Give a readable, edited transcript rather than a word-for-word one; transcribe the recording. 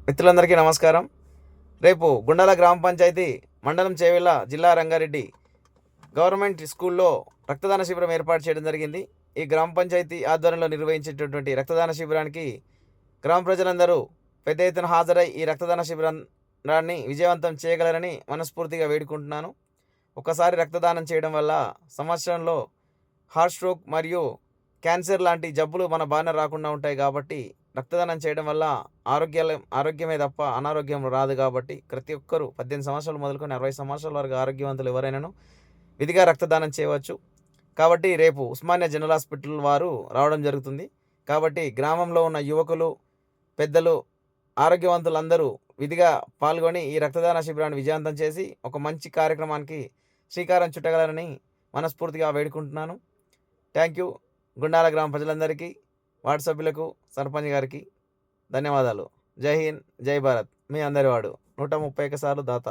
మిత్రులందరికీ నమస్కారం. రేపు గుండాల గ్రామ పంచాయతీ మండలం చేవెళ్ళ జిల్లా రంగారెడ్డి గవర్నమెంట్ స్కూల్లో రక్తదాన శిబిరం ఏర్పాటు చేయడం జరిగింది. ఈ గ్రామ పంచాయతీ ఆధ్వర్యంలో నిర్వహించేటటువంటి రక్తదాన శిబిరానికి గ్రామ ప్రజలందరూ పెద్ద ఎత్తున హాజరై ఈ రక్తదాన శిబిరాన్ని విజయవంతం చేయగలరని మనస్ఫూర్తిగా వేడుకుంటున్నాను. ఒకసారి రక్తదానం చేయడం వల్ల సంవత్సరంలో హార్ట్ స్ట్రోక్ మరియు క్యాన్సర్ లాంటి జబ్బులు మన బారిన రాకుండా ఉంటాయి కాబట్టి రక్తదానం చేయడం వల్ల ఆరోగ్యమే తప్ప అనారోగ్యం రాదు. కాబట్టి ప్రతి ఒక్కరూ 18 సంవత్సరాలు మొదలుకొని 60 సంవత్సరాల వరకు ఆరోగ్యవంతులు ఎవరైనాను విధిగా రక్తదానం చేయవచ్చు. కాబట్టి రేపు ఉస్మానియా జనరల్ హాస్పిటల్ వారు రావడం జరుగుతుంది. కాబట్టి గ్రామంలో ఉన్న యువకులు, పెద్దలు, ఆరోగ్యవంతులందరూ విధిగా పాల్గొని ఈ రక్తదాన శిబిరాన్ని విజయవంతం చేసి ఒక మంచి కార్యక్రమానికి శ్రీకారం చుట్టగలరని మనస్ఫూర్తిగా వేడుకుంటున్నాను. Thank you. గుండాల గ్రామ ప్రజలందరికీ, వార్డు సభ్యులకు, సర్పంచ్ గారికి ధన్యవాదాలు. జై హింద్, జై భారత్. మీ అందరివాడు 131 సార్లు దాత.